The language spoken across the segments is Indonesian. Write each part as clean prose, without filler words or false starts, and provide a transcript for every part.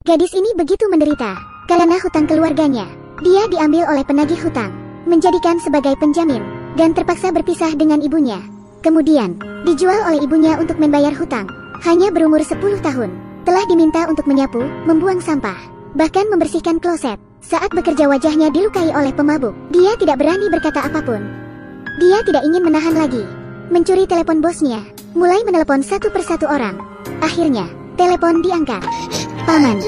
Gadis ini begitu menderita karena hutang keluarganya. Dia diambil oleh penagih hutang, menjadikan sebagai penjamin, dan terpaksa berpisah dengan ibunya. Kemudian, dijual oleh ibunya untuk membayar hutang. Hanya berumur 10 tahun, telah diminta untuk menyapu, membuang sampah, bahkan membersihkan kloset. Saat bekerja wajahnya dilukai oleh pemabuk. Dia tidak berani berkata apapun. Dia tidak ingin menahan lagi. Mencuri telepon bosnya, mulai menelepon satu persatu orang. Akhirnya, telepon diangkat. Paman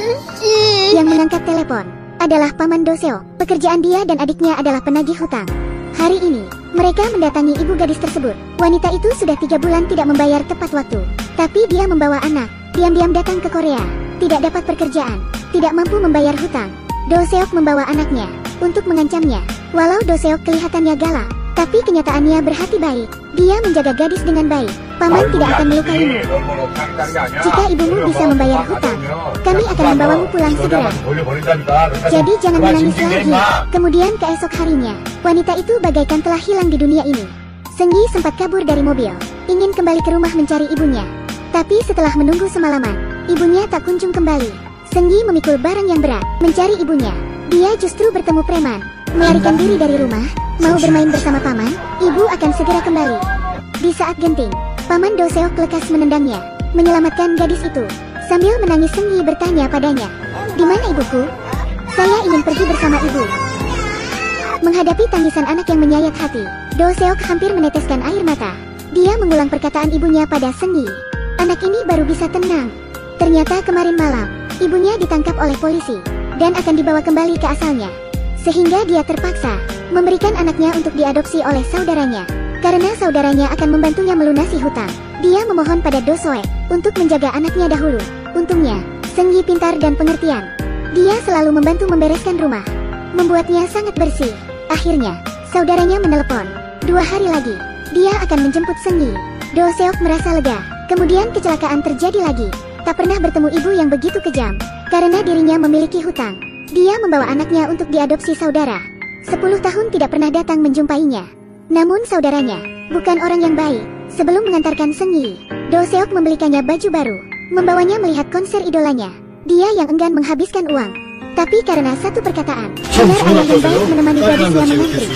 yang mengangkat telepon adalah Paman Doseo. Pekerjaan dia dan adiknya adalah penagih hutang. Hari ini, mereka mendatangi ibu gadis tersebut. Wanita itu sudah 3 bulan tidak membayar tepat waktu. Tapi dia membawa anak, diam-diam datang ke Korea. Tidak dapat pekerjaan, tidak mampu membayar hutang. Doseok membawa anaknya untuk mengancamnya. Walau Doseok kelihatannya galak, tapi kenyataannya berhati baik. Dia menjaga gadis dengan baik. Paman tidak akan melukaimu. Jika ibumu bisa membayar hutang, kami akan membawamu pulang segera. Jadi jangan menangis lagi. Kemudian keesok harinya, wanita itu bagaikan telah hilang di dunia ini. Senggi sempat kabur dari mobil, ingin kembali ke rumah mencari ibunya. Tapi setelah menunggu semalaman, ibunya tak kunjung kembali. Senggi memikul barang yang berat, mencari ibunya. Dia justru bertemu preman, melarikan diri dari rumah, mau bermain bersama paman. Ibu akan segera kembali. Di saat genting, Paman Doseok lekas menendangnya, menyelamatkan gadis itu. Sambil menangis Senggi bertanya padanya, "Di mana ibuku? Saya ingin pergi bersama ibu." Menghadapi tangisan anak yang menyayat hati, Doseok hampir meneteskan air mata. Dia mengulang perkataan ibunya pada Senggi. Anak ini baru bisa tenang. Ternyata kemarin malam, ibunya ditangkap oleh polisi, dan akan dibawa kembali ke asalnya. Sehingga dia terpaksa memberikan anaknya untuk diadopsi oleh saudaranya. Karena saudaranya akan membantunya melunasi hutang, dia memohon pada Dosoe untuk menjaga anaknya dahulu. Untungnya, Senggi pintar dan pengertian. Dia selalu membantu membereskan rumah, membuatnya sangat bersih. Akhirnya, saudaranya menelepon. 2 hari lagi, dia akan menjemput Senggi. Doseok merasa lega. Kemudian kecelakaan terjadi lagi. Tak pernah bertemu ibu yang begitu kejam. Karena dirinya memiliki hutang, dia membawa anaknya untuk diadopsi saudara. 10 tahun tidak pernah datang menjumpainya. Namun saudaranya bukan orang yang baik. Sebelum mengantarkan Senggi, Doseok membelikannya baju baru, membawanya melihat konser idolanya. Dia yang enggan menghabiskan uang. Tapi karena satu perkataan, benar ayah yang baik menemani gadisnya mengantri,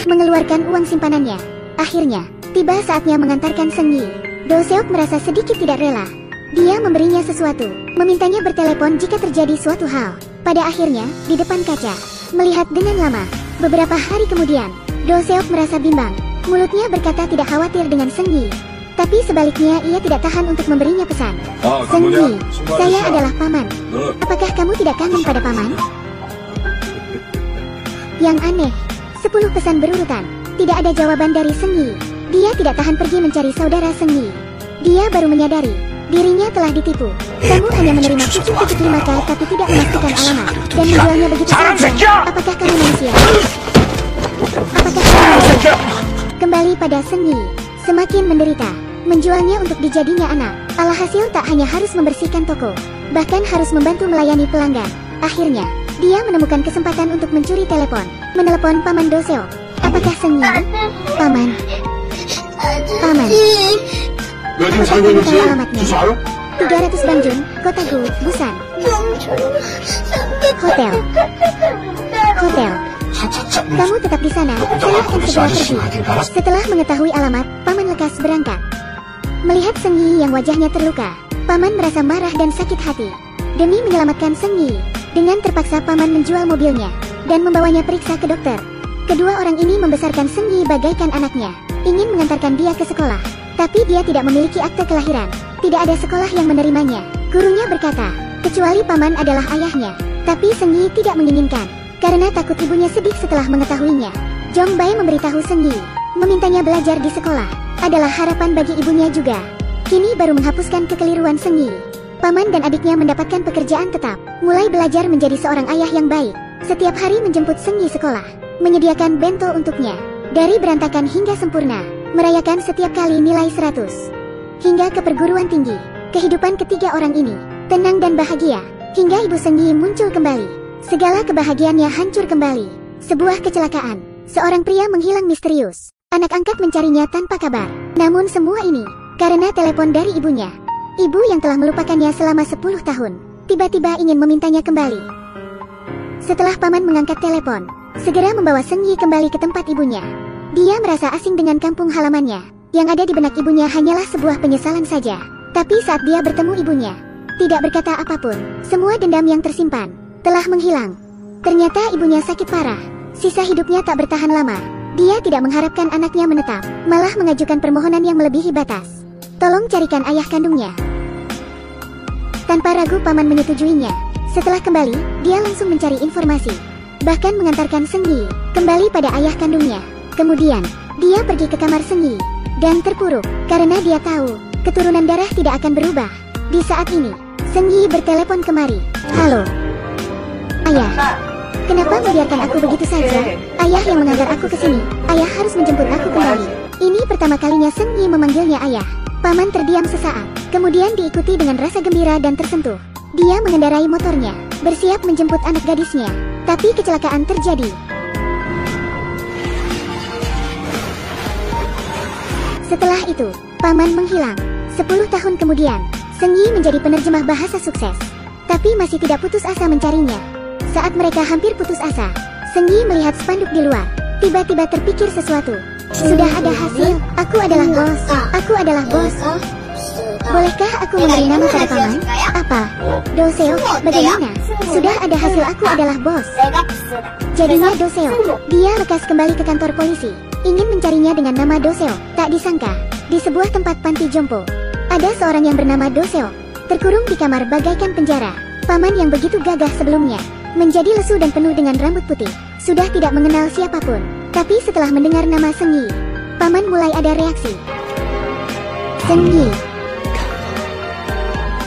mengeluarkan uang simpanannya. Akhirnya, tiba saatnya mengantarkan Senggi. Doseok merasa sedikit tidak rela. Dia memberinya sesuatu, memintanya bertelepon jika terjadi suatu hal. Pada akhirnya, di depan kaca, melihat dengan lama. Beberapa hari kemudian, Doseok merasa bimbang. Mulutnya berkata tidak khawatir dengan Senggi. Tapi sebaliknya ia tidak tahan untuk memberinya pesan. "Senggi, saya adalah paman. Apakah kamu tidak kangen pada paman?" Yang aneh, 10 pesan berurutan. Tidak ada jawaban dari Senggi. Dia tidak tahan pergi mencari saudara Senggi. Dia baru menyadari dirinya telah ditipu. Kamu hanya menerima kucing titik 5K tapi tidak memastikan alamat dan menjualnya begitu saja. Apakah kamu manusia? Kembali pada Senggi, semakin menderita, menjualnya untuk dijadinya anak. Alhasil tak hanya harus membersihkan toko, bahkan harus membantu melayani pelanggan. Akhirnya, dia menemukan kesempatan untuk mencuri telepon, menelepon Paman Doseok. "Apakah Senggi?" "Paman." "Paman, apakah kamu tahu alamatnya?" 300 Bangjun, Kota Gu, Busan. Hotel. "Kamu tetap di sana, saya akan segera pergi." Setelah mengetahui alamat, Paman lekas berangkat. Melihat Senggi yang wajahnya terluka, Paman merasa marah dan sakit hati. Demi menyelamatkan Senggi, dengan terpaksa Paman menjual mobilnya, dan membawanya periksa ke dokter. Kedua orang ini membesarkan Senggi bagaikan anaknya, ingin mengantarkan dia ke sekolah. Tapi dia tidak memiliki akte kelahiran, tidak ada sekolah yang menerimanya. Gurunya berkata, kecuali Paman adalah ayahnya. Tapi Senggi tidak menginginkan, karena takut ibunya sedih setelah mengetahuinya. Jong Bai memberitahu Senggi, memintanya belajar di sekolah, adalah harapan bagi ibunya juga. Kini baru menghapuskan kekeliruan Senggi. Paman dan adiknya mendapatkan pekerjaan tetap, mulai belajar menjadi seorang ayah yang baik. Setiap hari menjemput Senggi sekolah, menyediakan bento untuknya. Dari berantakan hingga sempurna, merayakan setiap kali nilai 100. Hingga ke perguruan tinggi, kehidupan ketiga orang ini, tenang dan bahagia, hingga ibu Senggi muncul kembali. Segala kebahagiaannya hancur kembali. Sebuah kecelakaan, seorang pria menghilang misterius. Anak angkat mencarinya tanpa kabar. Namun semua ini, karena telepon dari ibunya. Ibu yang telah melupakannya selama 10 tahun. tiba-tiba ingin memintanya kembali. Setelah paman mengangkat telepon, segera membawa Seng Yi kembali ke tempat ibunya. Dia merasa asing dengan kampung halamannya. Yang ada di benak ibunya hanyalah sebuah penyesalan saja. Tapi saat dia bertemu ibunya, tidak berkata apapun. Semua dendam yang tersimpan telah menghilang. Ternyata ibunya sakit parah. Sisa hidupnya tak bertahan lama. Dia tidak mengharapkan anaknya menetap, malah mengajukan permohonan yang melebihi batas. Tolong carikan ayah kandungnya. Tanpa ragu paman menyetujuinya. Setelah kembali, dia langsung mencari informasi. Bahkan mengantarkan Seng Yi kembali pada ayah kandungnya. Kemudian, dia pergi ke kamar Seng Yi dan terpuruk karena dia tahu keturunan darah tidak akan berubah. Di saat ini, Seng Yi bertelepon kemari. Halo, ayah. Kenapa membiarkan aku begitu saja? Ayah yang mengantar aku ke sini. Ayah harus menjemput aku kembali. Ini pertama kalinya Seng Yi memanggilnya ayah. Paman terdiam sesaat, kemudian diikuti dengan rasa gembira dan tersentuh. Dia mengendarai motornya, bersiap menjemput anak gadisnya. Tapi kecelakaan terjadi. Setelah itu, paman menghilang. 10 tahun kemudian, Seng Yi menjadi penerjemah bahasa sukses. Tapi masih tidak putus asa mencarinya. Saat mereka hampir putus asa, Seng Yi melihat spanduk di luar. Tiba-tiba terpikir sesuatu. Sudah ada hasil. Aku adalah bos. Aku adalah bos. Bolehkah aku memberi nama pada paman? Apa? Doseo, bagaimana? Sudah ada hasil aku adalah bos. Jadinya Doseo. Dia lekas kembali ke kantor polisi. Ingin mencarinya dengan nama Doseo. Tak disangka, di sebuah tempat panti jompo, ada seorang yang bernama Doseo, terkurung di kamar bagaikan penjara. Paman yang begitu gagah sebelumnya, menjadi lesu dan penuh dengan rambut putih. Sudah tidak mengenal siapapun. Tapi setelah mendengar nama Seng Yi, paman mulai ada reaksi. Seng Yi,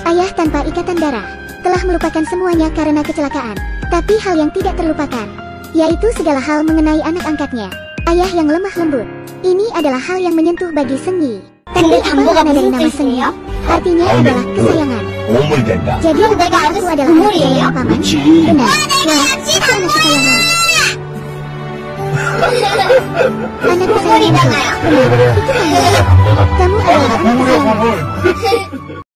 ayah tanpa ikatan darah, telah melupakan semuanya karena kecelakaan. Tapi hal yang tidak terlupakan, yaitu segala hal mengenai anak angkatnya. Ayah yang lemah lembut. Ini adalah hal yang menyentuh bagi Seng Yi. Tanda apa makna dari nama Seng Yi? Artinya adalah kesayangan. Jadi aku adalah anak kesayangan paman? Benar. Wah, aku anak kesayangan. Anak kesayangan. Benar, itu kamu. Kamu adalah anak kesayangan.